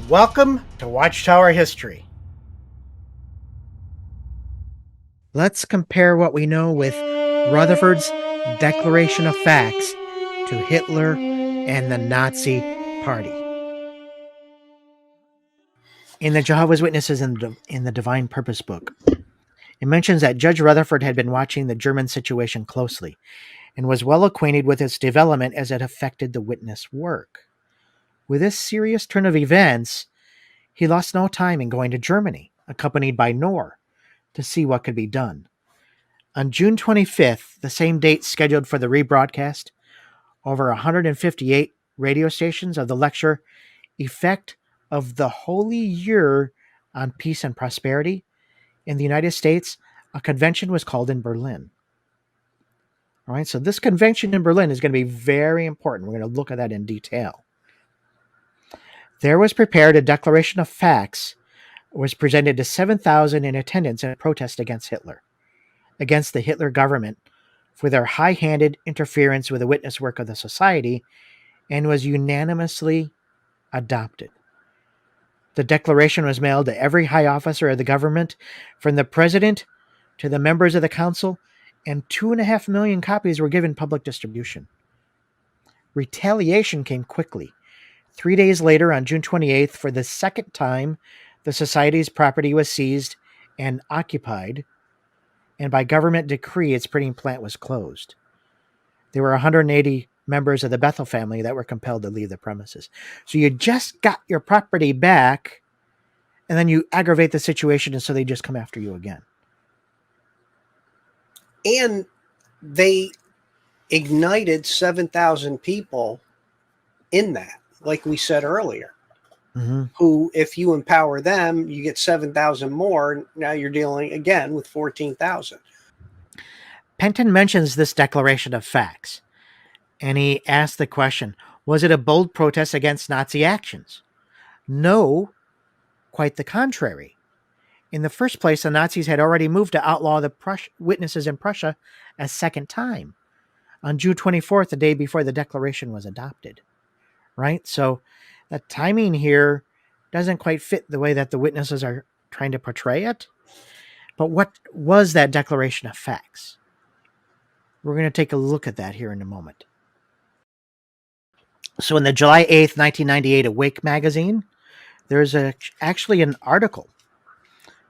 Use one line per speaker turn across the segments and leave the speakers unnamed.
Welcome to Watchtower History. Let's compare what we know with Rutherford's Declaration of Facts to Hitler and the Nazi Party. In the Jehovah's Witnesses in the Divine Purpose book, it mentions that Judge Rutherford had been watching the German situation closely and was well acquainted with its development as it affected the witness work. With this serious turn of events, he lost no time in going to Germany, accompanied by Knorr, to see what could be done. On June 25th, the same date scheduled for the rebroadcast, over 158 radio stations of the lecture, Effect of the Holy Year on Peace and Prosperity, in the United States, a convention was called in Berlin. All right, so this convention in Berlin is going to be very important. We're going to look at that in detail. There was prepared a declaration of facts, was presented to 7,000 in attendance in protest against Hitler, against the Hitler government for their high-handed interference with the witness work of the society, and was unanimously adopted. The declaration was mailed to every high officer of the government, from the president to the members of the council, and 2.5 million copies were given public distribution. Retaliation came quickly. 3 days later, on June 28th, for the second time, the society's property was seized and occupied, and by government decree, its printing plant was closed. There were 180 members of the Bethel family that were compelled to leave the premises. So you just got your property back, and then you aggravate the situation, and so they just come after you again.
And they ignited 7,000 people in that, like we said earlier, who, if you empower them, you get 7,000 more. Now you're dealing again with 14,000.
Penton mentions this declaration of facts, and he asked the question, was it a bold protest against Nazi actions? No, quite the contrary. In the first place, the Nazis had already moved to outlaw the witnesses in Prussia a second time, on June 24th, the day before the declaration was adopted. Right? So the timing here doesn't quite fit the way that the witnesses are trying to portray it. But what was that declaration of facts? We're going to take a look at that here in a moment. So in the July 8th, 1998 Awake magazine, there's actually an article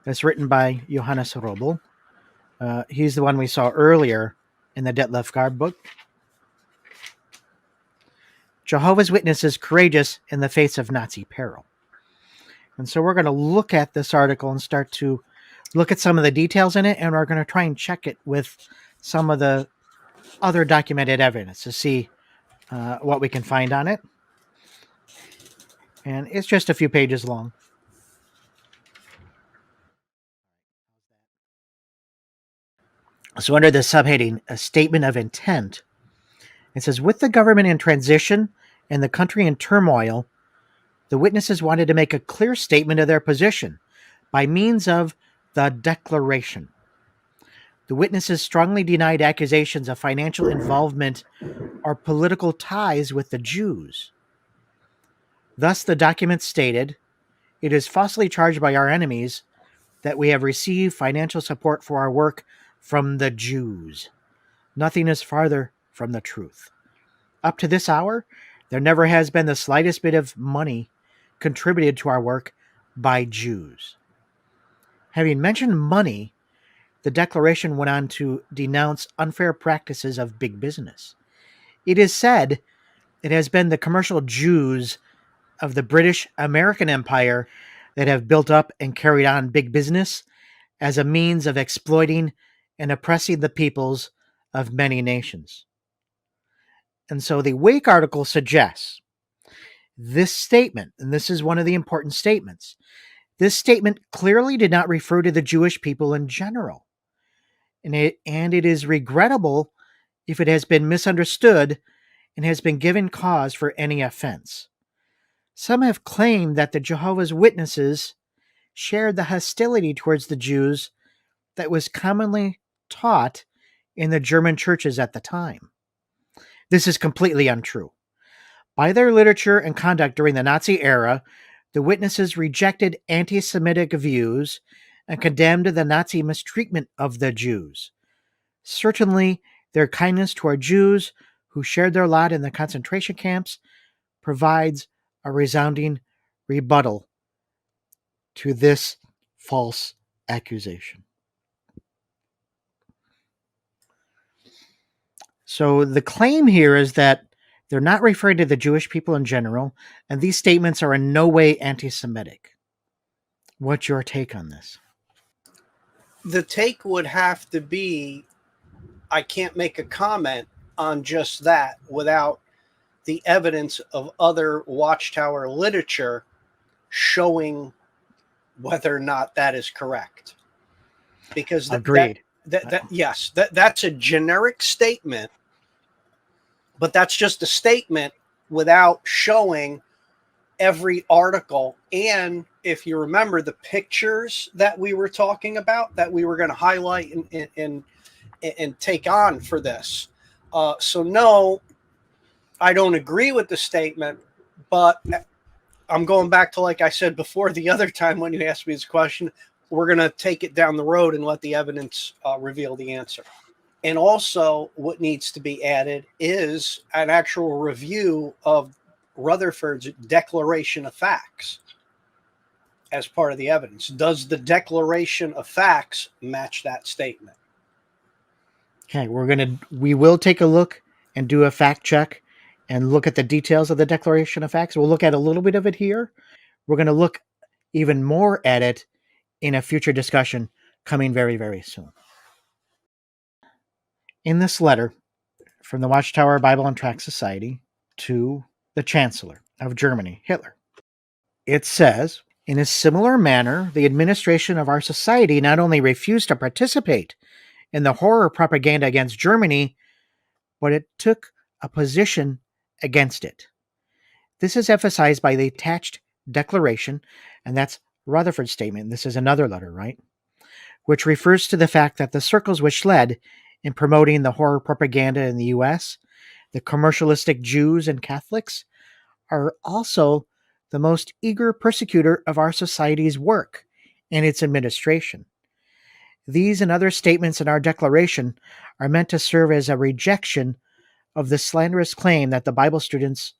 that's written by Johannes Robel. He's the one we saw earlier in the Detlef Garb book. Jehovah's Witnesses courageous in the face of Nazi peril. And so we're going to look at this article and start to look at some of the details in it, and we're going to try and check it with some of the other documented evidence to see what we can find on it. And it's just a few pages long. So under the subheading, a statement of intent, it says, with the government in transition and the country in turmoil, the witnesses wanted to make a clear statement of their position by means of the declaration. The witnesses strongly denied accusations of financial involvement or political ties with the Jews. Thus, the document stated, it is falsely charged by our enemies that we have received financial support for our work from the Jews. Nothing is farther from the truth. Up to this hour, there never has been the slightest bit of money contributed to our work by Jews. Having mentioned money, the declaration went on to denounce unfair practices of big business. It is said it has been the commercial Jews of the British American Empire that have built up and carried on big business as a means of exploiting and oppressing the peoples of many nations. And so the Wake article suggests this statement, and this is one of the important statements, this statement clearly did not refer to the Jewish people in general. And it is regrettable if it has been misunderstood and has been given cause for any offense. Some have claimed that the Jehovah's Witnesses shared the hostility towards the Jews that was commonly taught in the German churches at the time. This is completely untrue. By their literature and conduct during the Nazi era, The witnesses rejected anti-Semitic views and condemned the Nazi mistreatment of the Jews. Certainly, their kindness toward Jews who shared their lot in the concentration camps provides a resounding rebuttal to this false accusation. So the claim here is that they're not referring to the Jewish people in general, and these statements are in no way anti-Semitic. What's your take on this?
The take would have to be, I can't make a comment on just that without the evidence of other Watchtower literature showing whether or not that is correct. Because
Agreed.
that's a generic statement, but that's just a statement without showing every article. And if you remember the pictures that we were talking about, that we were going to highlight and take on for this. So no, I don't agree with the statement, but I'm going back to, like I said before, the other time when you asked me this question, we're going to take it down the road and let the evidence reveal the answer. And also what needs to be added is an actual review of Rutherford's Declaration of Facts as part of the evidence. Does the Declaration of Facts match that statement?
Okay, we will take a look and do a fact check and look at the details of the Declaration of Facts. We'll look at a little bit of it here. We're going to look even more at it in a future discussion coming very, very soon. In this letter from the Watchtower Bible and Tract Society to the Chancellor of Germany, Hitler, it says, in a similar manner, the administration of our society not only refused to participate in the horror propaganda against Germany, but it took a position against it. This is emphasized by the attached declaration, and that's Rutherford's statement. This is another letter, right? Which refers to the fact that the circles which led in promoting the horror propaganda in the US, the commercialistic Jews and Catholics, are also the most eager persecutor of our society's work and its administration. These and other statements in our declaration are meant to serve as a rejection of the slanderous claim that the Bible students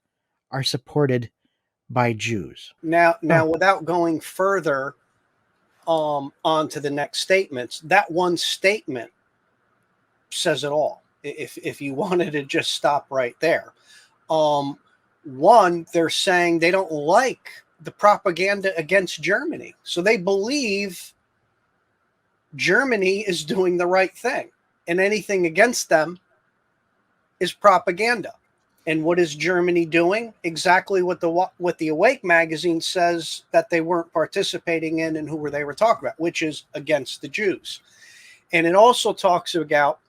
are supported by Jews.
Now, without going further on to the next statements, that one statement says it all. If you wanted to just stop right there. One, they're saying they don't like the propaganda against Germany. So they believe Germany is doing the right thing, and anything against them is propaganda. And what is Germany doing? Exactly what the Awake magazine says that they weren't participating in, and who they were talking about, which is against the Jews. And it also talks about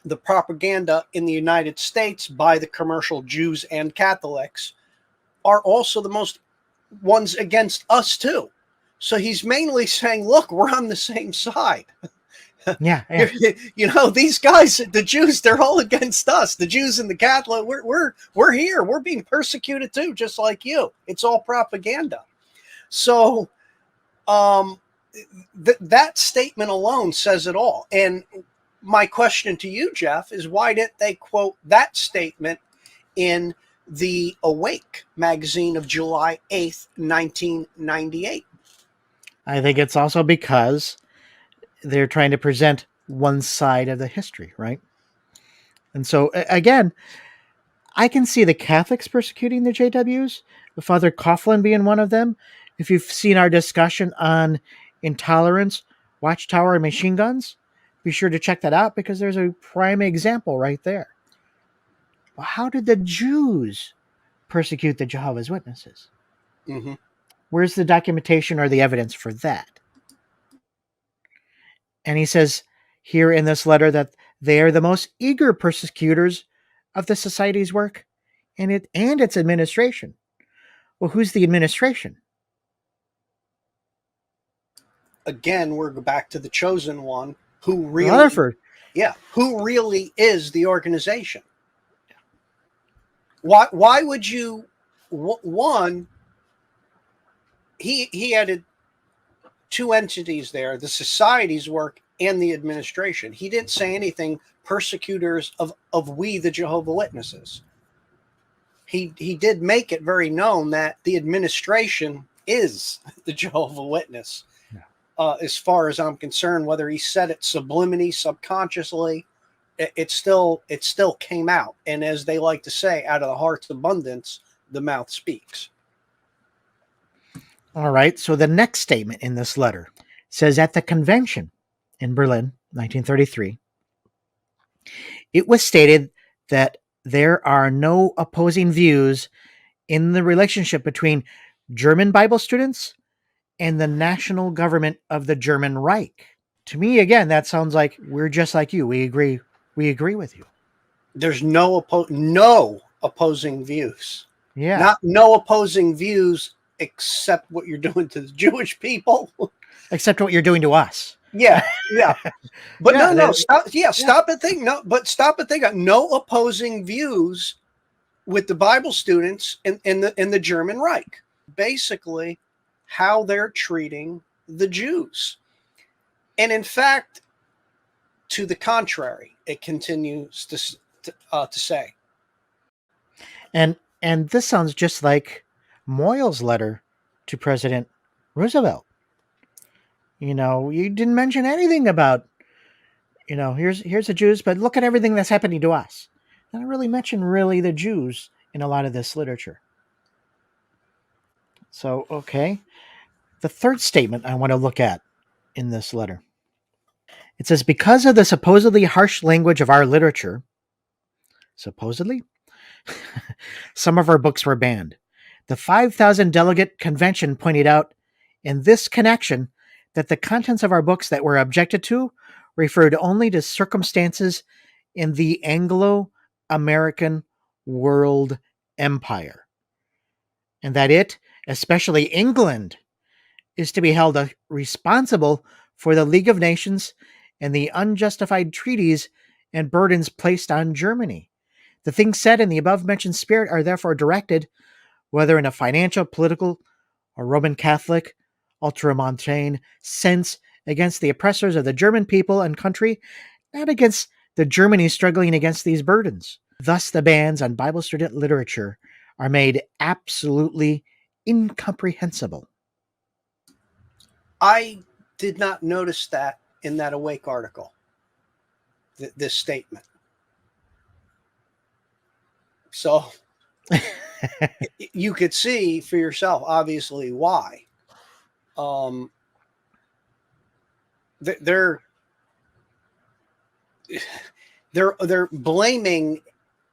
the propaganda in the United States by the commercial Jews and Catholics are also the most ones against us too. So he's mainly saying, look, we're on the same side.
Yeah.
You know, these guys, the Jews, they're all against us. The Jews and the Catholic, we're here. We're being persecuted too, just like you. It's all propaganda. So that statement alone says it all. And my question to you, Jeff, is why didn't they quote that statement in the Awake magazine of July 8th, 1998?
I think it's also because they're trying to present one side of the history, right? And so, again, I can see the Catholics persecuting the JWs, Father Coughlin being one of them. If you've seen our discussion on intolerance, Watchtower, and machine guns, be sure to check that out because there's a prime example right there. Well, how did the Jews persecute the Jehovah's Witnesses?
Mm-hmm.
Where's the documentation or the evidence for that? And he says here in this letter that they are the most eager persecutors of the society's work and its administration. Well, who's the administration?
Again, we're back to the chosen one, who really,
Rutherford.
who really is the organization. Why would you, one, he added two entities there: the society's work and the administration. He didn't say anything persecutors of we the Jehovah Witnesses. He did make it very known that the administration is the Jehovah Witness.
Yeah.
As far as I'm concerned, whether he said it subliminally, subconsciously, it still came out. And as they like to say, out of the heart's abundance, the mouth speaks.
All right. So the next statement in this letter says, at the convention in Berlin, 1933, it was stated that there are no opposing views in the relationship between German Bible students and the national government of the German Reich. To me, again, that sounds like we're just like you. We agree. We agree with you.
There's no opposing views.
Yeah.
No opposing views except what you're doing to the Jewish people.
Except what you're doing to us.
Yeah. But
Yeah,
no, stop and think. No, but stop and think. No opposing views with the Bible students in the German Reich. Basically, how they're treating the Jews. And in fact, to the contrary, it continues to say.
And this sounds just like Moyle's letter to President Roosevelt. You know, you didn't mention anything about, you know, here's the Jews, but look at everything that's happening to us. I don't really mention the Jews in a lot of this literature. So, okay. The third statement I want to look at in this letter. It says, because of the supposedly harsh language of our literature, supposedly, some of our books were banned. The 5,000 delegate convention pointed out in this connection that the contents of our books that were objected to referred only to circumstances in the Anglo-American world empire, and that it, especially England, is to be held responsible for the League of Nations and the unjustified treaties and burdens placed on Germany. The things said in the above-mentioned spirit are therefore directed, whether in a financial, political, or Roman Catholic, ultramontane sense, against the oppressors of the German people and country, not against the Germany struggling against these burdens. Thus, the bans on Bible student literature are made absolutely incomprehensible.
I did not notice that in that Awake article, this statement. So you could see for yourself, obviously, why. They're blaming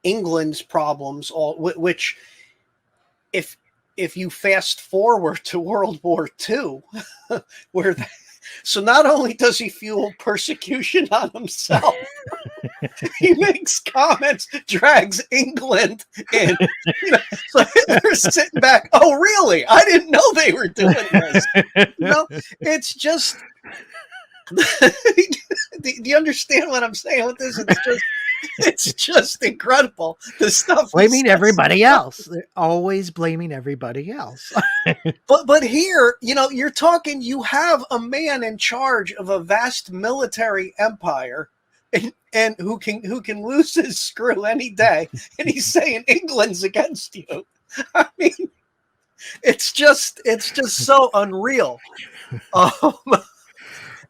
England's problems, which if you fast forward to World War II, where so not only does he fuel persecution on himself, he makes comments, drags England in. You know, so they're sitting back. Oh, really? I didn't know they were doing this. You know, it's just. Do you understand what I'm saying with this? It's just incredible. The stuff
blaming everybody else. They're always blaming everybody else.
But here, you know, you're talking. You have a man in charge of a vast military empire, and who can lose his screw any day, and he's saying England's against you. I mean, it's just so unreal.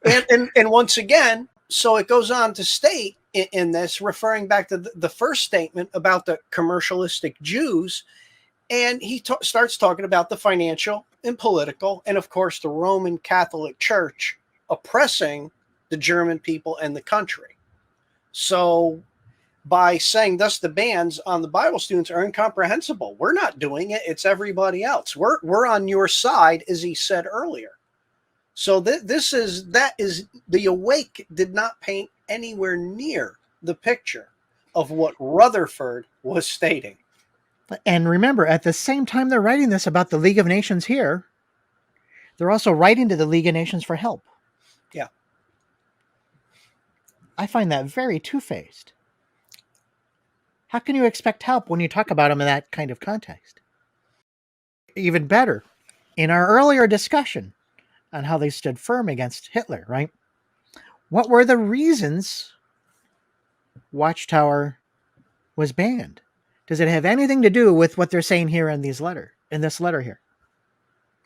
And once again, so it goes on to state in this, referring back to the first statement about the commercialistic Jews, and he starts talking about the financial and political, and of course the Roman Catholic Church oppressing the German people and the country. So by saying thus the bans on the Bible students are incomprehensible, we're not doing it, it's everybody else. We're on your side, as he said earlier. So that is the Awake did not paint anywhere near the picture of what Rutherford was stating.
And remember, at the same time they're writing this about the League of Nations here, they're also writing to the League of Nations for help.
Yeah.
I find that very two-faced. How can you expect help when you talk about them in that kind of context? Even better, in our earlier discussion on how they stood firm against Hitler, right? What were the reasons Watchtower was banned? Does it have anything to do with what they're saying here in this letter here?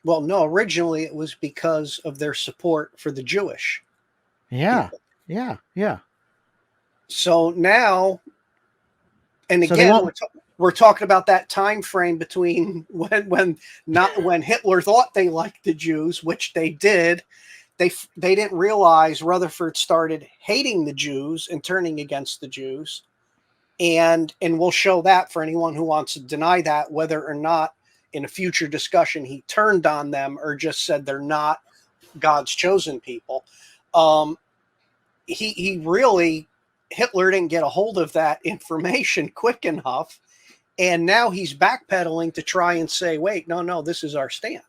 Well, no, originally it was because of their support for the Jewish
Yeah,
people.
yeah.
So now, and
So they
again,
won't.
we're talking about that time frame between when Hitler thought they liked the Jews, which they did. They didn't realize Rutherford started hating the Jews and turning against the Jews, and we'll show that for anyone who wants to deny that, whether or not in a future discussion he turned on them or just said they're not God's chosen people. He really, Hitler didn't get a hold of that information quick enough, and now he's backpedaling to try and say, wait, no, this is our stand.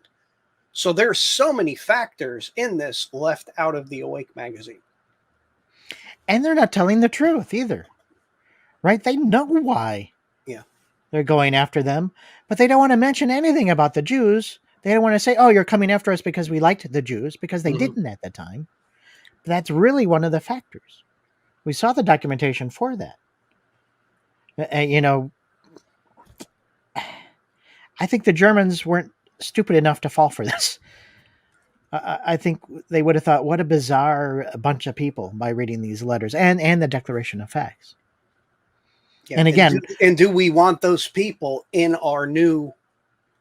So there's so many factors in this left out of the Awake magazine.
And they're not telling the truth either, right? They know why
Yeah.
they're going after them, but they don't want to mention anything about the Jews. They don't want to say, oh, you're coming after us because we liked the Jews, because they
Mm-hmm.
didn't at the time. But that's really one of the factors. We saw the documentation for that. I think the Germans weren't stupid enough to fall for this. I think they would have thought, what a bizarre bunch of people by reading these letters and the Declaration of Facts.
Yeah.
And again,
And do we want those people in our new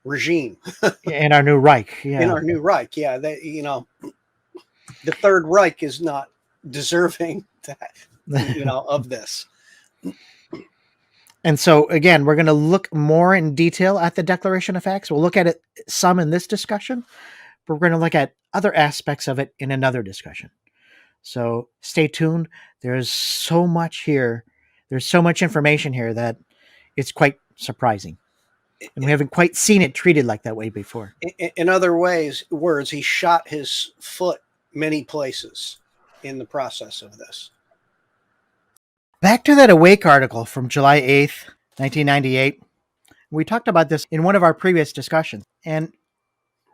regime?
in our new Reich,
In
yeah.
our new Reich? Yeah. The Third Reich is not deserving of this.
And so, again, we're going to look more in detail at the Declaration of Facts. We'll look at it some in this discussion, but we're going to look at other aspects of it in another discussion. So stay tuned. There's so much here. There's so much information here that it's quite surprising. And we haven't quite seen it treated like that way before.
In other words, he shot his foot many places in the process of this.
Back to that Awake article from July 8th, 1998. We talked about this in one of our previous discussions. And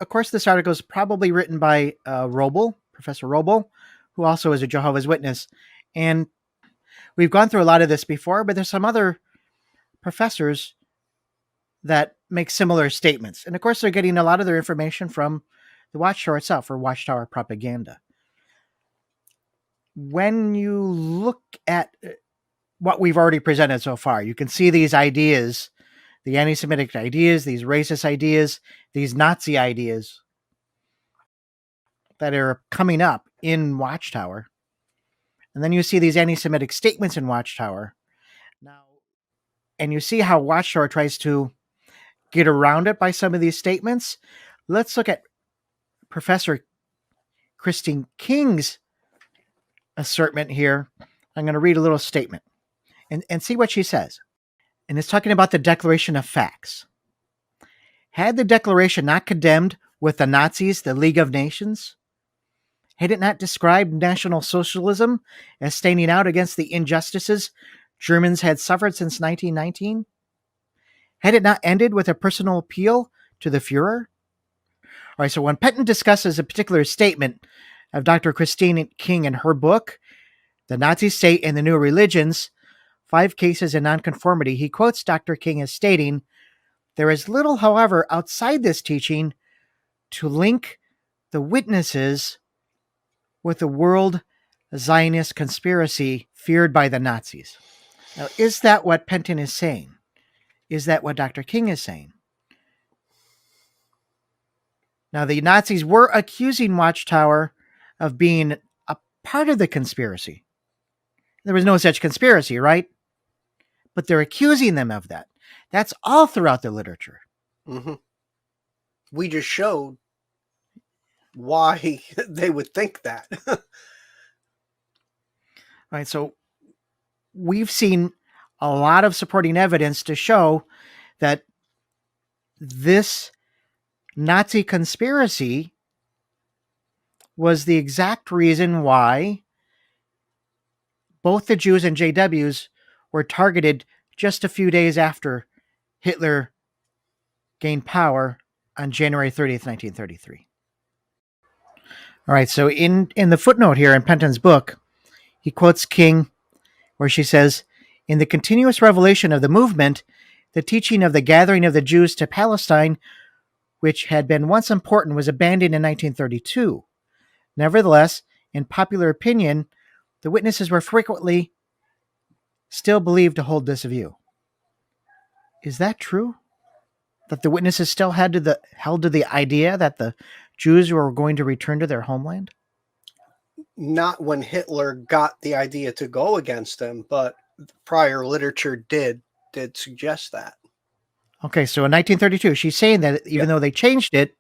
of course, this article is probably written by Robel, Professor Robel, who also is a Jehovah's Witness. And we've gone through a lot of this before, but there's some other professors that make similar statements. And of course, they're getting a lot of their information from the Watchtower itself, or Watchtower propaganda. When you look at what we've already presented so far, you can see these ideas, the anti-Semitic ideas, these racist ideas, these Nazi ideas that are coming up in Watchtower. And then you see these anti-Semitic statements in Watchtower. Now, and you see how Watchtower tries to get around it by some of these statements. Let's look at Professor Christine King's assertion here. I'm going to read a little statement and see what she says. And it's talking about the Declaration of Facts. Had the Declaration not condemned with the Nazis the League of Nations? Had it not described National Socialism as standing out against the injustices Germans had suffered since 1919? Had it not ended with a personal appeal to the Fuhrer? All right, so when Penton discusses a particular statement of Dr. Christine King in her book, The Nazi State and the New Religions, 5 Cases in Nonconformity, he quotes Dr. King as stating, there is little, however, outside this teaching to link the witnesses with the world Zionist conspiracy feared by the Nazis. Now, is that what Penton is saying? Is that what Dr. King is saying? Now, the Nazis were accusing Watchtower of being a part of the conspiracy. There was no such conspiracy, right? But they're accusing them of that. That's all throughout the literature.
Mm-hmm. We just showed why they would think that.
Right, so we've seen a lot of supporting evidence to show that this Nazi conspiracy was the exact reason why both the Jews and JWs were targeted just a few days after Hitler gained power on January 30th, 1933. All right, so in the footnote here in Penton's book, he quotes King, where she says, in the continuous revelation of the movement, the teaching of the gathering of the Jews to Palestine, which had been once important, was abandoned in 1932. Nevertheless, in popular opinion, the witnesses were frequently still believed to hold this view. Is that true? That the witnesses still held to the idea that the Jews were going to return to their homeland?
Not when Hitler got the idea to go against them, but prior literature did suggest that.
Okay, so in 1932, she's saying that even though they changed it,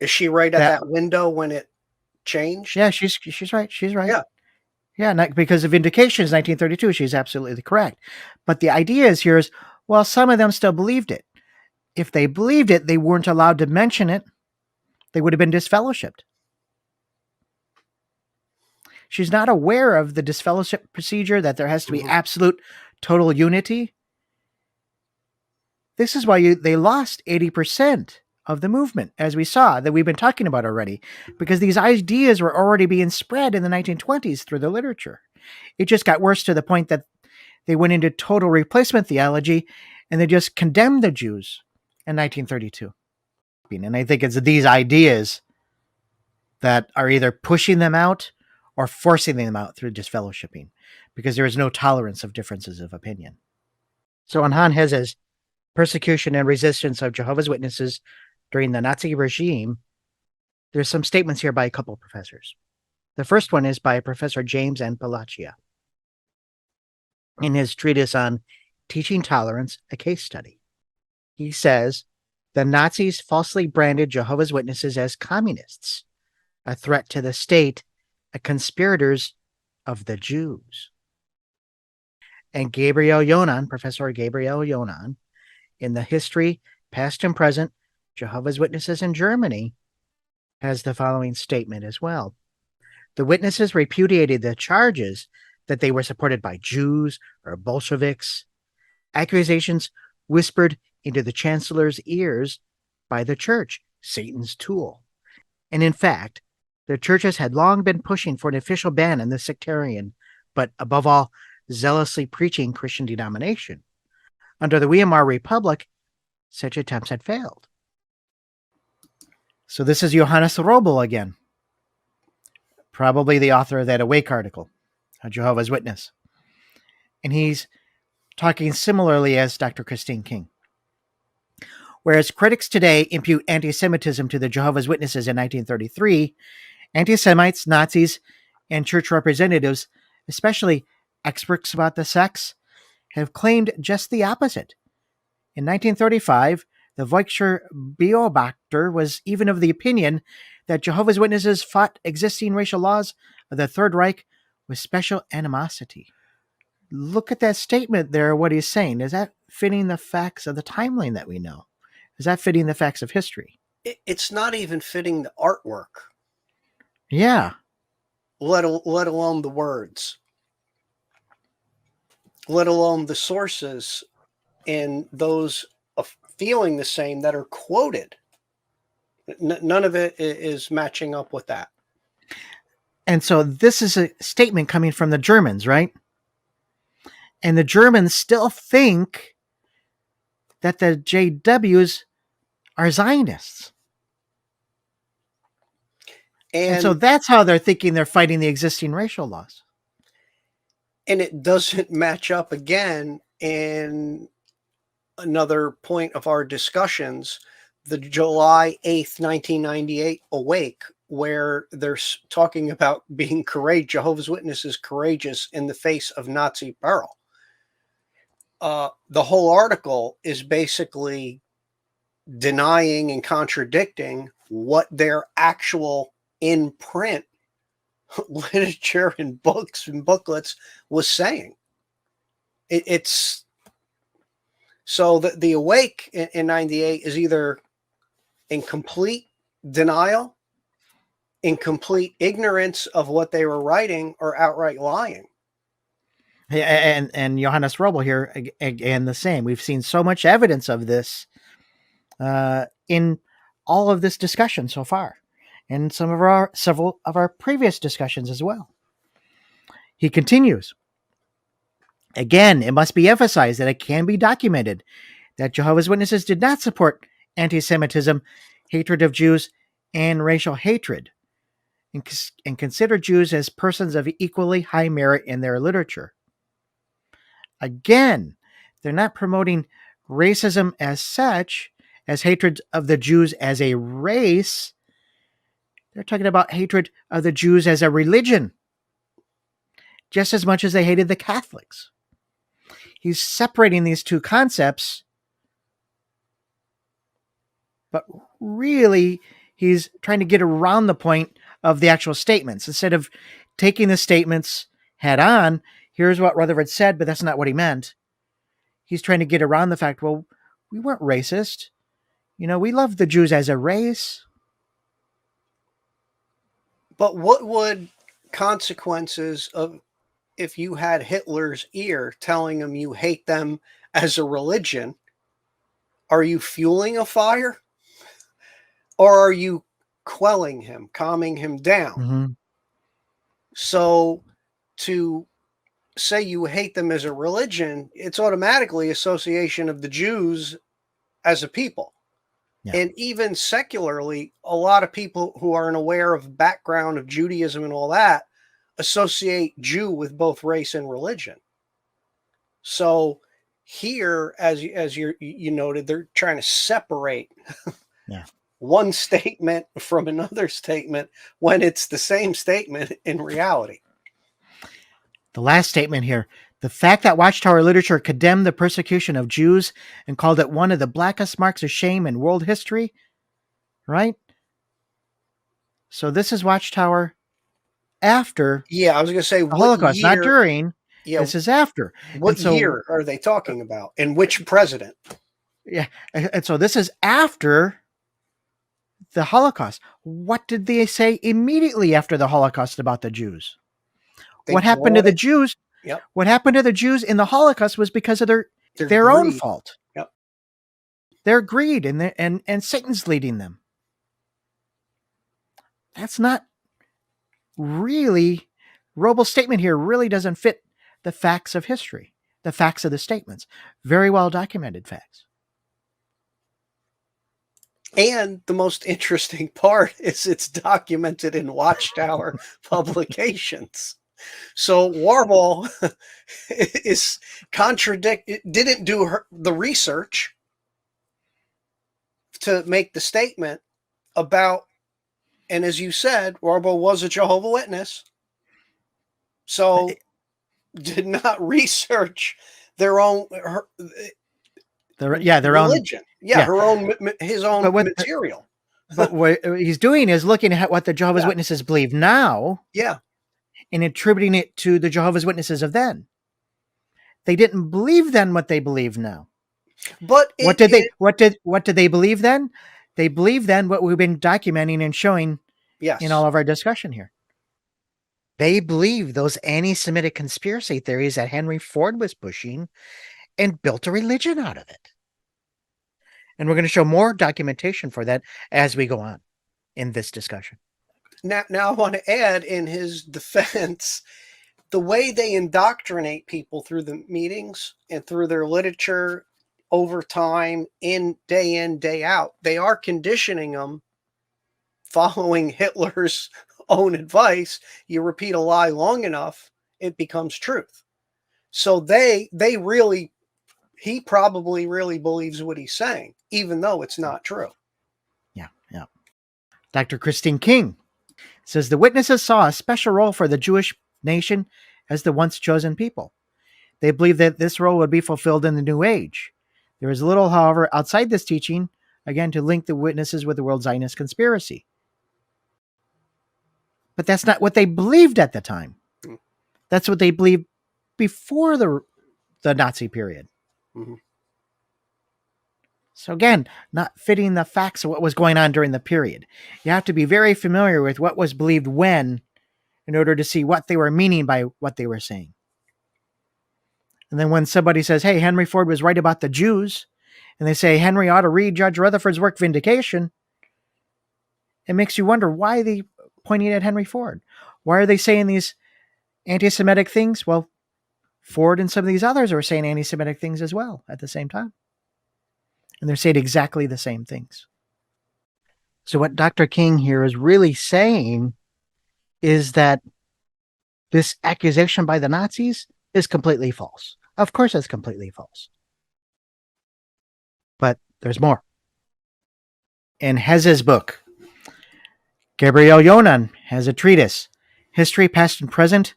is she right at that window when it changed?
Yeah, she's right. She's right.
Yeah.
Yeah, not because of Vindications, 1932. She's absolutely correct. But the idea is here is, well, some of them still believed it. If they believed it, they weren't allowed to mention it. They would have been disfellowshipped. She's not aware of the disfellowship procedure, that there has to be absolute total unity. This is why they lost 80% of the movement, as we saw, that we've been talking about already, because these ideas were already being spread in the 1920s through the literature. It just got worse to the point that they went into total replacement theology and they just condemned the Jews in 1932. And I think it's these ideas that are either pushing them out or forcing them out through disfellowshipping, because there is no tolerance of differences of opinion. So on Han Hez's persecution and resistance of Jehovah's Witnesses during the Nazi regime, there's some statements here by a couple of professors. The first one is by Professor James N. Palaccia in his treatise on Teaching Tolerance, a Case Study. He says, the Nazis falsely branded Jehovah's Witnesses as communists, a threat to the state, a conspirators of the Jews. And Gabriel Yonan, Professor Gabriel Yonan, in the History, Past and Present, Jehovah's Witnesses in Germany, has the following statement as well. The witnesses repudiated the charges that they were supported by Jews or Bolsheviks, accusations whispered into the chancellor's ears by the church, Satan's tool. And in fact, the churches had long been pushing for an official ban on the sectarian, but above all, zealously preaching Christian denomination. Under the Weimar Republic, such attempts had failed. So this is Johannes Robel again, probably the author of that Awake article, a Jehovah's Witness. And he's talking similarly as Dr. Christine King. Whereas critics today impute anti-Semitism to the Jehovah's Witnesses in 1933, anti-Semites, Nazis, and church representatives, especially experts about the sex, have claimed just the opposite. In 1935, the Voikscher Beobachter was even of the opinion that Jehovah's Witnesses fought existing racial laws of the Third Reich with special animosity. Look at that statement there, what he's saying. Is that fitting the facts of the timeline that we know? Is that fitting the facts of history?
It's not even fitting the artwork.
Yeah.
Let alone the words. Let alone the sources and those feeling the same that are quoted. None of it is matching up with that.
And so this is a statement coming from the Germans, right? And the Germans still think that the JWs are Zionists. And so that's how they're thinking they're fighting the existing racial laws.
And it doesn't match up again in another point of our discussions, the July 8th, 1998 Awake, where they're talking about being courageous, Jehovah's Witnesses courageous in the face of Nazi peril. The whole article is basically denying and contradicting what their actual in print literature and books and booklets was saying. It's so that the Awake in 98 is either in complete denial, in complete ignorance of what they were writing, or outright lying.
And Johannes Robel here, again, the same. We've seen so much evidence of this in all of this discussion so far, and several of our previous discussions as well. He continues. Again, it must be emphasized that it can be documented that Jehovah's Witnesses did not support anti-Semitism, hatred of Jews, and racial hatred, and consider Jews as persons of equally high merit in their literature. Again, they're not promoting racism as such, as hatred of the Jews as a race. They're talking about hatred of the Jews as a religion, just as much as they hated the Catholics. He's separating these two concepts, but really he's trying to get around the point of the actual statements. Instead of taking the statements head on, here's what Rutherford said, but that's not what he meant. He's trying to get around the fact, well, we weren't racist. We love the Jews as a race.
But what would consequences of if you had Hitler's ear telling him you hate them as a religion? Are you fueling a fire? Or are you quelling him, calming him down?
Mm-hmm.
So to say you hate them as a religion, it's automatically association of the Jews as a people. Yeah. And even secularly, a lot of people who aren't aware of background of Judaism and all that associate Jew with both race and religion. So here, as you noted, they're trying to separate one statement from another statement when it's the same statement in reality.
The last statement here. The fact that Watchtower literature condemned the persecution of Jews and called it one of the blackest marks of shame in world history, right? So this is Watchtower after
I was going to say
the Holocaust, not during. Yeah, this is after.
What year are they talking about? And which president?
Yeah, and so this is after the Holocaust. What did they say immediately after the Holocaust about the Jews? What happened to the Jews?
Yep.
What happened to the Jews in the Holocaust was because of their own fault.
Yep.
Their greed and Satan's leading them. That's not really, Robel's statement here really doesn't fit the facts of history, the facts of the statements. Very well documented facts.
And the most interesting part is it's documented in Watchtower publications. So Robel is didn't do the research to make the statement about, and as you said, Robel was a Jehovah's Witness, so did not research their own
their
religion. His own material.
But what he's doing is looking at what the Jehovah's Witnesses believe now.
Yeah.
And attributing it to the Jehovah's Witnesses of then. They didn't believe then what they believe now.
But
what did they believe then? They believed then what we've been documenting and showing in all of our discussion here. They believed those anti-Semitic conspiracy theories that Henry Ford was pushing and built a religion out of it. And we're going to show more documentation for that as we go on in this discussion.
Now I want to add in his defense, the way they indoctrinate people through the meetings and through their literature over time, day in, day out, they are conditioning them, following Hitler's own advice. You repeat a lie long enough, it becomes truth. So he probably really believes what he's saying, even though it's not true.
Yeah. Dr. Christine King says the witnesses saw a special role for the Jewish nation as the once chosen people. They believed that this role would be fulfilled in the New Age. There is little, however, outside this teaching, again, to link the witnesses with the world Zionist conspiracy. But that's not what they believed at the time. That's what they believed before the Nazi period. Mm-hmm. So again, not fitting the facts of what was going on during the period. You have to be very familiar with what was believed when in order to see what they were meaning by what they were saying. And then when somebody says, hey, Henry Ford was right about the Jews, and they say Henry ought to read Judge Rutherford's work Vindication, it makes you wonder why they pointing at Henry Ford. Why are they saying these anti-Semitic things? Well, Ford and some of these others are saying anti-Semitic things as well at the same time. And they're saying exactly the same things. So what Dr. King here is really saying is that this accusation by the Nazis is completely false. Of course it's completely false. But there's more. In Hez's book, Gabriel Yonan has a treatise, History, Past and Present,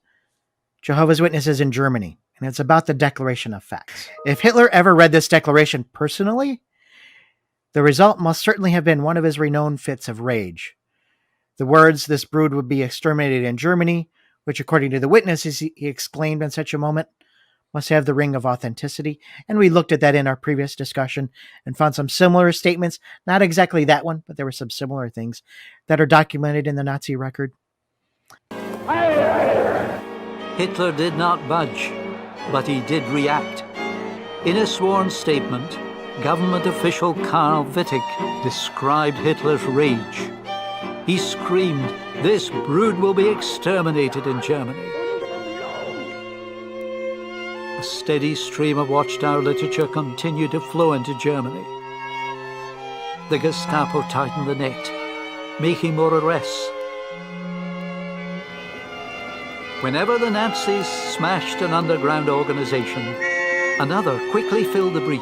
Jehovah's Witnesses in Germany, and it's about the Declaration of Facts. If Hitler ever read this declaration personally, the result must certainly have been one of his renowned fits of rage. The words, "this brood would be exterminated in Germany," which according to the witnesses he exclaimed in such a moment, must have the ring of authenticity. And we looked at that in our previous discussion and found some similar statements, not exactly that one, but there were some similar things that are documented in the Nazi record.
Hitler did not budge, but he did react. In a sworn statement, government official Karl Wittig described Hitler's rage. He screamed, "This brood will be exterminated in Germany." A steady stream of Watchtower literature continued to flow into Germany. The Gestapo tightened the net, making more arrests. Whenever the Nazis smashed an underground organization, another quickly filled the breach.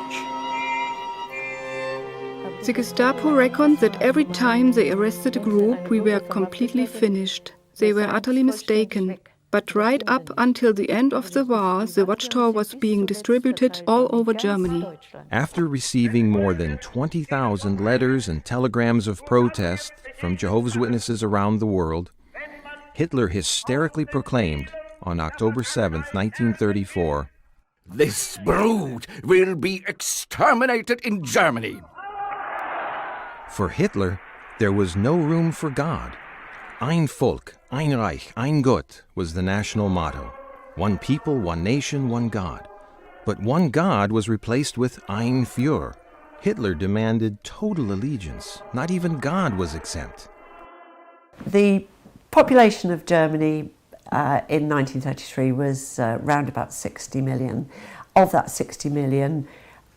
The Gestapo reckoned that every time they arrested a group, we were completely finished. They were utterly mistaken. But right up until the end of the war, the Watchtower was being distributed all over Germany.
After receiving more than 20,000 letters and telegrams of protest from Jehovah's Witnesses around the world, Hitler hysterically proclaimed on October 7th, 1934,
"This brood will be exterminated in Germany."
For Hitler, there was no room for God. Ein Volk, ein Reich, ein Gott was the national motto. One people, one nation, one God. But one God was replaced with ein Führer. Hitler demanded total allegiance. Not even God was exempt.
The population of Germany in 1933 was round about 60 million. Of that 60 million,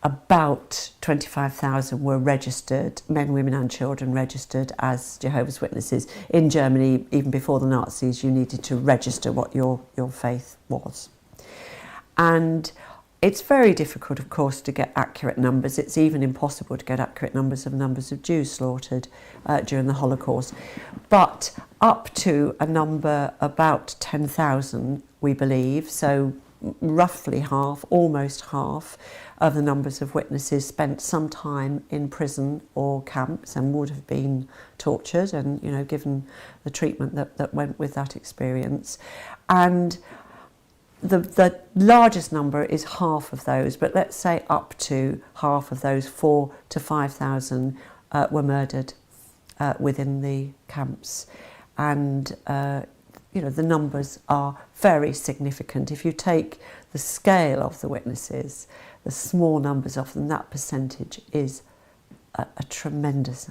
about 25,000 were registered, men, women and children registered as Jehovah's Witnesses. In Germany, even before the Nazis, you needed to register what your faith was. And it's very difficult, of course, to get accurate numbers. It's even impossible to get accurate numbers of Jews slaughtered during the Holocaust. But up to a number about 10,000, we believe, so roughly half, almost half, of the numbers of witnesses spent some time in prison or camps and would have been tortured and, given the treatment that went with that experience. And the largest number is half of those, but let's say up to half of those, 4,000 to 5,000 were murdered within the camps. And the numbers are very significant. If you take the scale of the witnesses, the small numbers of them, that percentage is a tremendous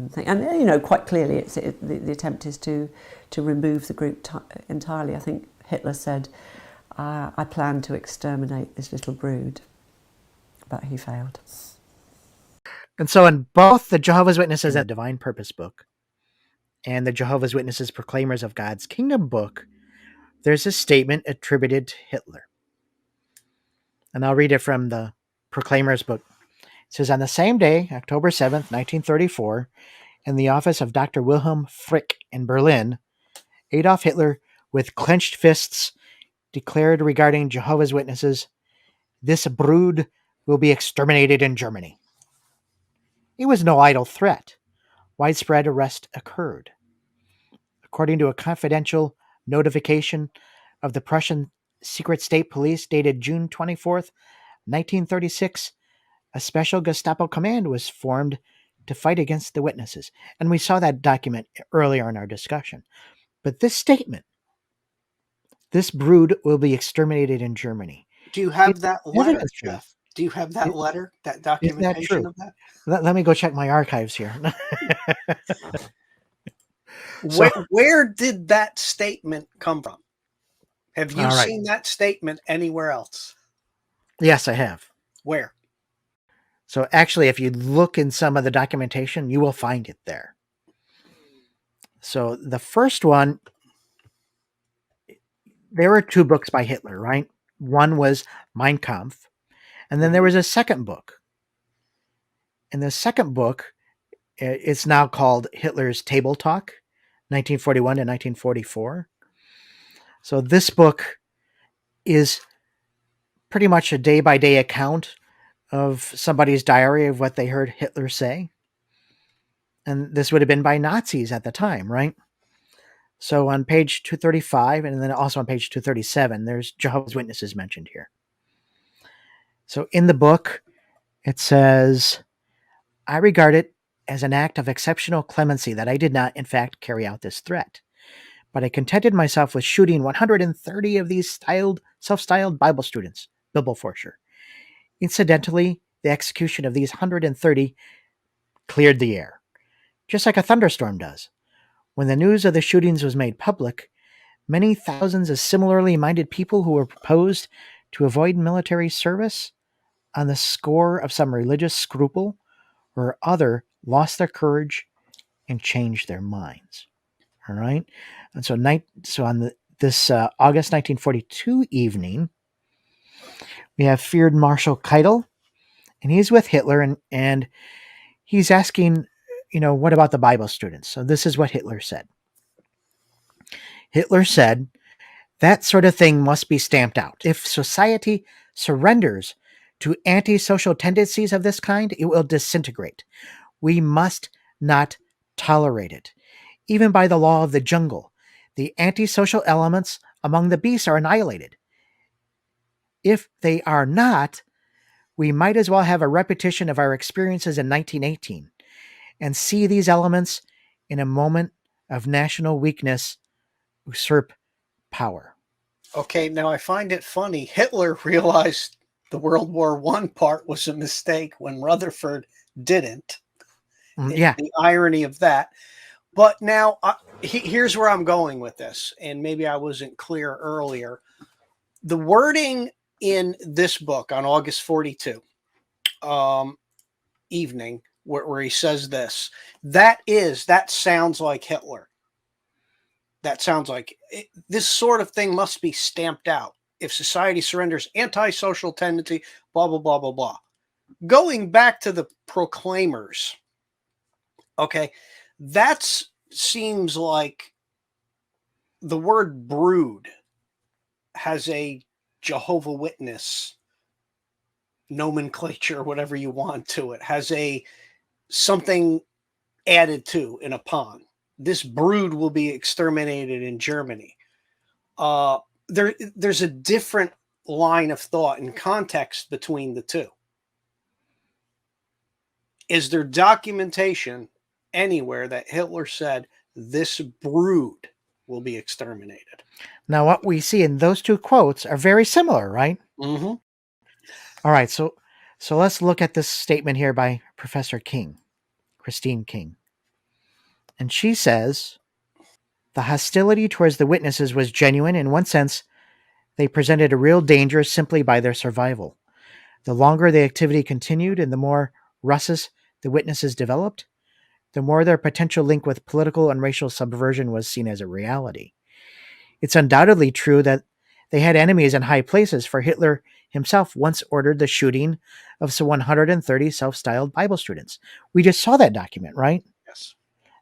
thing. And, quite clearly the attempt is to remove the group entirely. I think Hitler said, I plan to exterminate this little brood, but he failed.
And so in both the Jehovah's Witnesses and Divine Purpose book and the Jehovah's Witnesses Proclaimers of God's Kingdom book, there's a statement attributed to Hitler. And I'll read it from the Proclaimers book. It says, on the same day, October 7th, 1934, in the office of Dr. Wilhelm Frick in Berlin, Adolf Hitler, with clenched fists, declared regarding Jehovah's Witnesses, "This brood will be exterminated in Germany." It was no idle threat. Widespread arrest occurred. According to a confidential notification of the Prussian Secret State Police dated June 24th, 1936, a special Gestapo command was formed to fight against the witnesses. And we saw that document earlier in our discussion. But this statement, "this brood will be exterminated in Germany."
Do you have that letter, Jeff? Do you have that letter, that
Isn't that
documentation
true?
of that?
Let me go check my archives here.
Where did that statement come from? Have you
All right.
seen that statement anywhere else?
Yes, I have.
Where?
So actually, if you look in some of the documentation, you will find it there. So the first one, there were 2 books by Hitler, right? One was Mein Kampf, and then there was a second book. In the second book, it's now called Hitler's Table Talk, 1941 to 1944. So this book is pretty much a day-by-day account of somebody's diary of what they heard Hitler say. And this would have been by Nazis at the time, right? So on page 235, and then also on page 237, there's Jehovah's Witnesses mentioned here. So in the book, it says, I regard it as an act of exceptional clemency that I did not, in fact, carry out this threat. But I contented myself with shooting 130 of these self-styled Bible students, Bibelforscher. Incidentally, the execution of these 130 cleared the air, just like a thunderstorm does. When the news of the shootings was made public, many thousands of similarly minded people who were proposed to avoid military service on the score of some religious scruple or other lost their courage and changed their minds. All right. And so, on this August 1942 evening, we have Field Marshal Keitel, and he's with Hitler, and he's asking, what about the Bible students? So this is what Hitler said. Hitler said, that sort of thing must be stamped out. If society surrenders to antisocial tendencies of this kind, it will disintegrate. We must not tolerate it. Even by the law of the jungle, the antisocial elements among the beasts are annihilated. If they are not, we might as well have a repetition of our experiences in 1918 and see these elements in a moment of national weakness usurp power.
Okay, now I find it funny. Hitler realized the World War I part was a mistake when Rutherford didn't.
Yeah.
The irony of that. But now here's where I'm going with this, and maybe I wasn't clear earlier. The wording in this book on August 42 evening, where he says this, that sounds like Hitler. That sounds like this sort of thing must be stamped out. If society surrenders antisocial tendency, blah, blah, blah, blah, blah. Going back to the proclaimers, okay, that seems like the word brood has a Jehovah Witness nomenclature, whatever you want to it, has a something added to and upon. This brood will be exterminated in Germany. There's a different line of thought and context between the two. Is there documentation anywhere that Hitler said this brood will be exterminated?
Now, what we see in those 2 quotes are very similar, right?
Mm-hmm.
All right, so let's look at this statement here by Professor King, Christine King. And she says, the hostility towards the witnesses was genuine. In one sense, they presented a real danger simply by their survival. The longer the activity continued and the more russes the witnesses developed, the more their potential link with political and racial subversion was seen as a reality. It's undoubtedly true that they had enemies in high places, for Hitler himself once ordered the shooting of some 130 self-styled Bible students. We just saw that document, right?
Yes.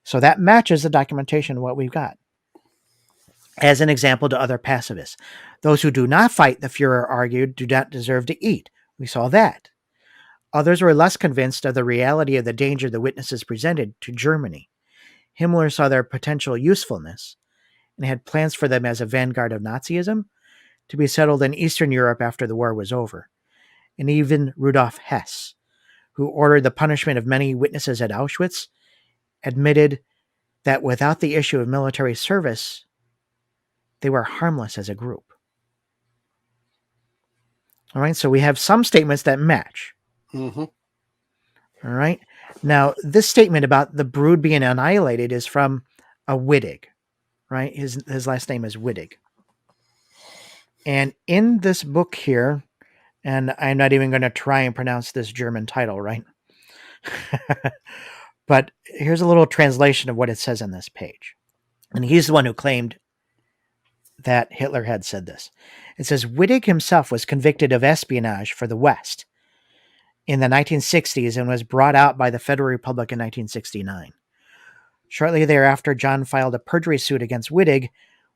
So that matches the documentation of what we've got. As an example to other pacifists, those who do not fight, the Fuhrer argued, do not deserve to eat. We saw that. Others were less convinced of the reality of the danger the witnesses presented to Germany. Himmler saw their potential usefulness and had plans for them as a vanguard of Nazism to be settled in Eastern Europe after the war was over. And even Rudolf Hess, who ordered the punishment of many witnesses at Auschwitz, admitted that without the issue of military service, they were harmless as a group. All right, so we have some statements that match.
Mm-hmm.
All right. Now, this statement about the brood being annihilated is from a Wittig, right? His last name is Wittig. And in this book here, and I'm not even going to try and pronounce this German title, right? But here's a little translation of what it says on this page. And he's the one who claimed that Hitler had said this. It says, Wittig himself was convicted of espionage for the West in the 1960s and was brought out by the Federal Republic in 1969. Shortly thereafter, John filed a perjury suit against Wittig,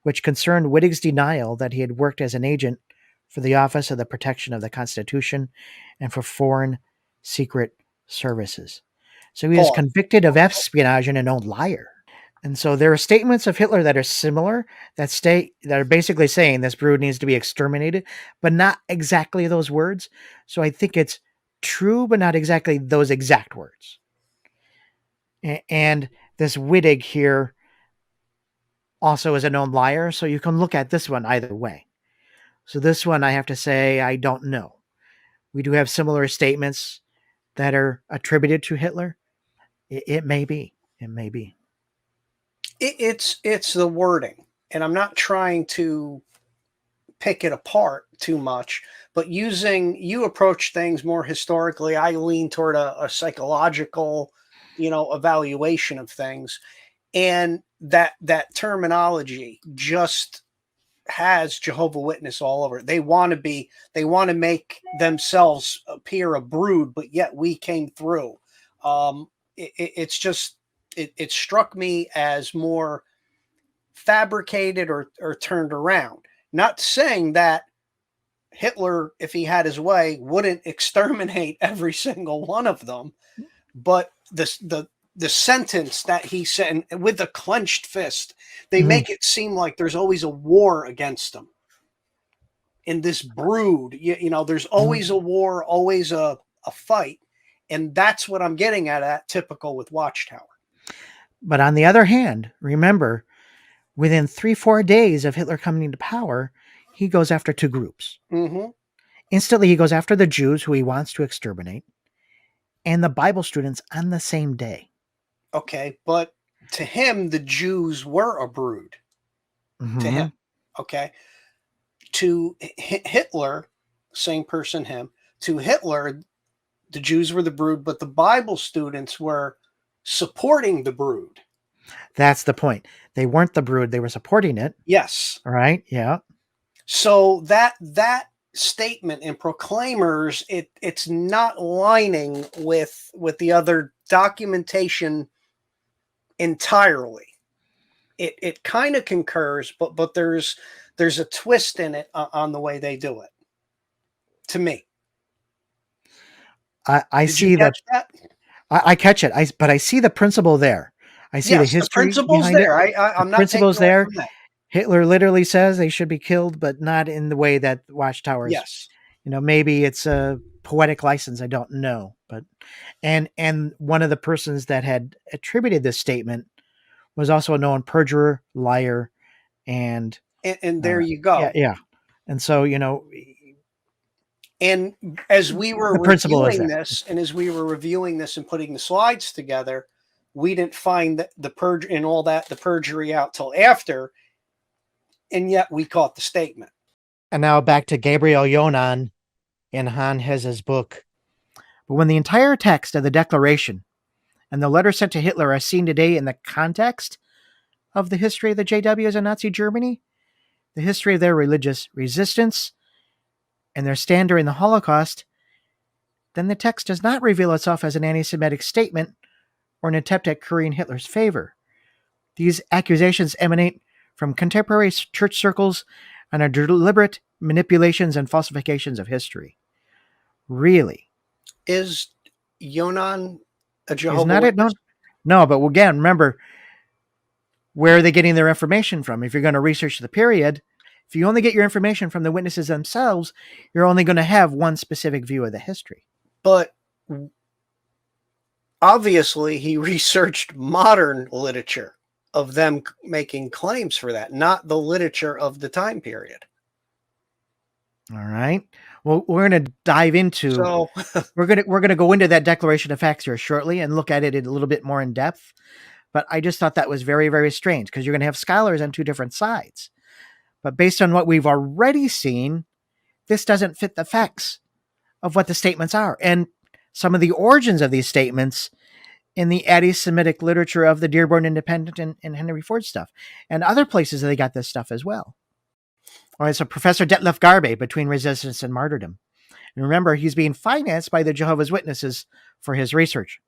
which concerned Wittig's denial that he had worked as an agent for the Office of the Protection of the Constitution and for foreign secret services. So he was convicted of espionage and a known liar. And so there are statements of Hitler that are similar, that are basically saying this brood needs to be exterminated, but not exactly those words. So I think it's true, but not exactly those exact words. And this Wittig here also is a known liar, so you can look at this one either way. So this one, I have to say, I don't know. We do have similar statements that are attributed to Hitler. It may be. It may be.
It's the wording, and I'm not trying to pick it apart too much, but you approach things more historically. I lean toward a psychological, evaluation of things, and that terminology just has Jehovah Witness all over it. They want to make themselves appear a brood, but yet we came through. It's just, it struck me as more fabricated or turned around. Not saying that Hitler, if he had his way, wouldn't exterminate every single one of them, but the sentence that he said, and with a clenched fist, they make it seem like there's always a war against them. In this brood, there's always a war, always a fight, and that's what I'm getting at typical with Watchtower.
But on the other hand, remember, within 3-4 days of Hitler coming into power, he goes after two groups.
Mm-hmm.
Instantly, he goes after the Jews, who he wants to exterminate, and the Bible students on the same day.
Okay, but to him, the Jews were a brood.
Mm-hmm.
To him, okay. To Hitler, same person, him. To Hitler, the Jews were the brood, but the Bible students were supporting the brood.
That's the point. They weren't the brood; they were supporting it.
Yes.
Right. Yeah.
So that statement in Proclaimers, it's not lining with the other documentation entirely. It kind of concurs, but there's a twist in it on the way they do it. To me,
I see that. I catch it. But I see the principle there. I see the history. The
principle's there. I'm not
principle's
taking away
there.
from that.
Hitler literally says they should be killed, but not in the way that Watchtower is.
Yes.
Maybe it's a poetic license. I don't know. But and one of the persons that had attributed this statement was also a known perjurer, liar, and
there you go.
Yeah. And so,
and as we were reviewing this, and putting the slides together, we didn't find the perjury out till after, and yet we caught the statement.
And now back to Gabriel Yonan in Han Hesse's book. But when the entire text of the Declaration and the letter sent to Hitler are seen today in the context of the history of the JWs in Nazi Germany, the history of their religious resistance, and their stand during the Holocaust, then the text does not reveal itself as an anti-Semitic statement or an attempt at currying Hitler's favor. These accusations emanate from contemporary church circles and are deliberate manipulations and falsifications of history. Really.
Is Yonan a Jehovah's Witness?
No, but again, remember, where are they getting their information from? If you're going to research the period, if you only get your information from the witnesses themselves, you're only going to have one specific view of the history.
But obviously, he researched modern literature of them making claims for that, not the literature of the time period.
All right. Well, we're going to dive into
So
we're going to go into that Declaration of Facts here shortly and look at it a little bit more in depth. But I just thought that was very, very strange because you're going to have scholars on two different sides. But based on what we've already seen, this doesn't fit the facts of what the statements are and some of the origins of these statements in the anti-Semitic literature of the Dearborn Independent and Henry Ford stuff and other places that they got this stuff as well. All right, so Professor Detlef Garbe, Between Resistance and Martyrdom. And remember, he's being financed by the Jehovah's Witnesses for his research.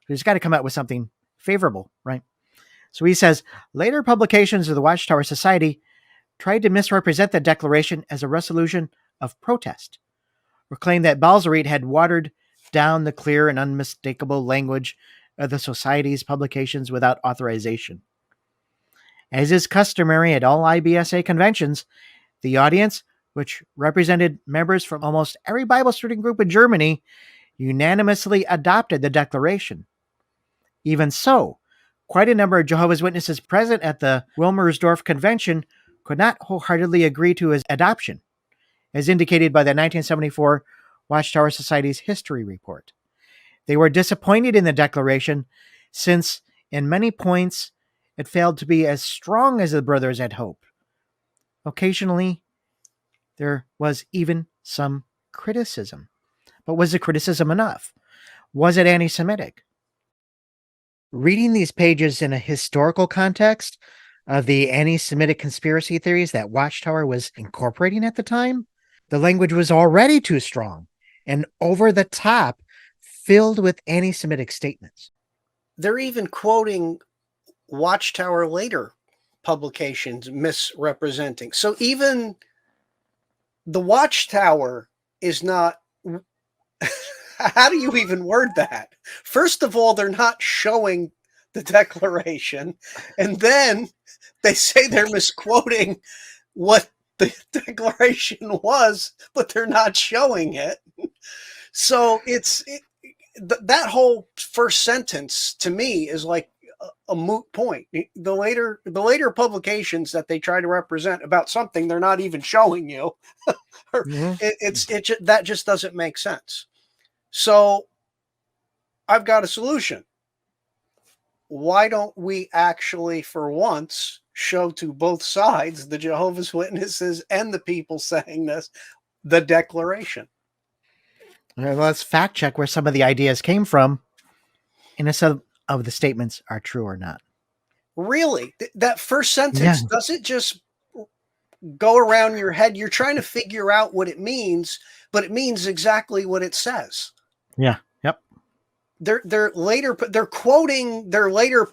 He's got to come out with something favorable, right? So he says, later publications of the Watchtower Society tried to misrepresent the Declaration as a resolution of protest, or claimed that Balzarit had watered down the clear and unmistakable language of the Society's publications without authorization. As is customary at all IBSA conventions, the audience, which represented members from almost every Bible student group in Germany, unanimously adopted the Declaration. Even so, quite a number of Jehovah's Witnesses present at the Wilmersdorf Convention could not wholeheartedly agree to his adoption, as indicated by the 1974 Watchtower Society's history report. They were disappointed in the Declaration since, in many points, it failed to be as strong as the brothers had hoped. Occasionally, there was even some criticism. But was the criticism enough? Was it anti-Semitic? Reading these pages in a historical context of the anti-Semitic conspiracy theories that Watchtower was incorporating at the time, the language was already too strong and over the top, filled with anti-Semitic statements.
they're even quoting Watchtower later publications misrepresenting. So even the Watchtower is not. How do you even word that? First of all, they're not showing the Declaration, and then they say they're misquoting what the Declaration was, but they're not showing it. So that whole first sentence to me is like a moot point. The later publications that they try to represent about something they're not even showing you, that just doesn't make sense. So I've got a solution. Why don't we actually, for once, show to both sides, the Jehovah's Witnesses and the people saying this, the Declaration?
Well, let's fact check where some of the ideas came from and if some of the statements are true or not.
Really? That first sentence, does it just go around your head? You're trying to figure out what it means, but it means exactly what it says.
Yeah. Yep.
They're quoting their later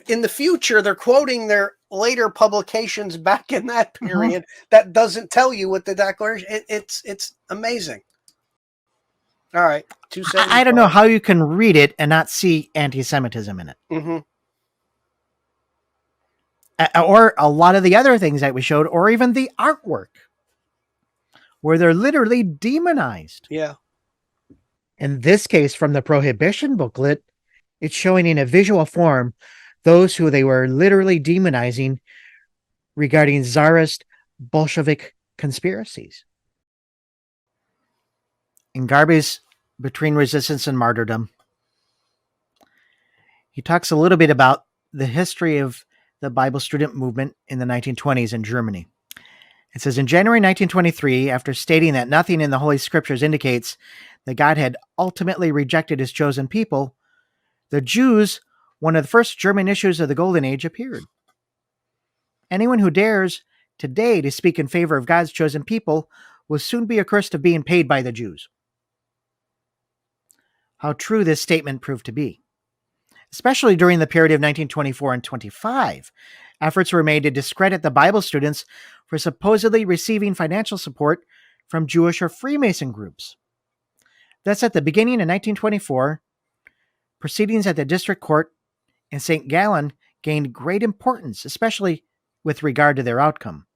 in the future. They're quoting their later publications back in that period. That doesn't tell you what the Declaration. It's amazing. All right,
I don't know how you can read it and not see anti-Semitism in it. Or a lot of the other things that we showed, or even the artwork, where they're literally demonized.
Yeah.
In this case, from the Prohibition booklet, it's showing in a visual form those who they were literally demonizing regarding Tsarist Bolshevik conspiracies. In Garbe's Between Resistance and Martyrdom, he talks a little bit about the history of the Bible student movement in the 1920s in Germany. It says, in January 1923, after stating that nothing in the Holy Scriptures indicates that God had ultimately rejected his chosen people, the Jews, one of the first German issues of the Golden Age, appeared. Anyone who dares today to speak in favor of God's chosen people will soon be accursed of being paid by the Jews. How true this statement proved to be. Especially during the period of 1924 and 25, efforts were made to discredit the Bible students for supposedly receiving financial support from Jewish or Freemason groups. Thus, at the beginning of 1924, proceedings at the district court in St. Gallen gained great importance, especially with regard to their outcome.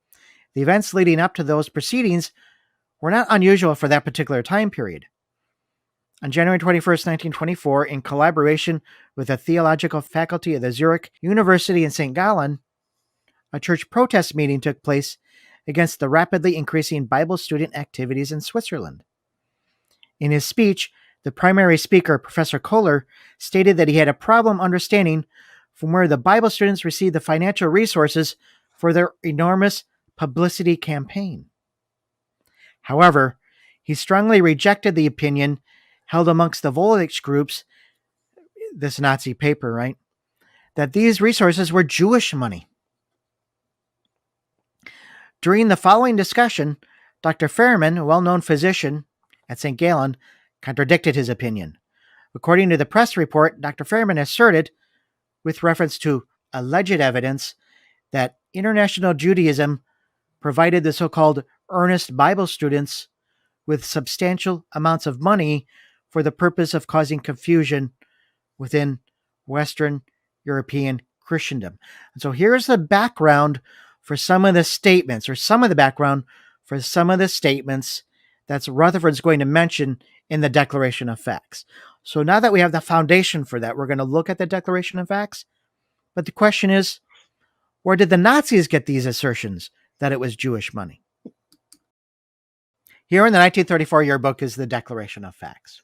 The events leading up to those proceedings were not unusual for that particular time period. On January 21st, 1924, in collaboration with the theological faculty of the Zurich University in St. Gallen, a church protest meeting took place against the rapidly increasing Bible student activities in Switzerland. In his speech, the primary speaker, Professor Kohler, stated that he had a problem understanding from where the Bible students received the financial resources for their enormous publicity campaign. However, he strongly rejected the opinion held amongst the Volkswagen groups, this Nazi paper, right, that these resources were Jewish money. During the following discussion, Dr. Ferriman, a well-known physician at St. Gallen, contradicted his opinion. According to the press report, Dr. Ferriman asserted, with reference to alleged evidence, that International Judaism provided the so-called earnest Bible students with substantial amounts of money for the purpose of causing confusion within Western European Christendom. And so here's the background for some of the statements, that Rutherford's going to mention in the Declaration of Facts. So now that we have the foundation for that, we're going to look at the Declaration of Facts. But the question is, where did the Nazis get these assertions that it was Jewish money? Here in the 1934 yearbook is the Declaration of Facts.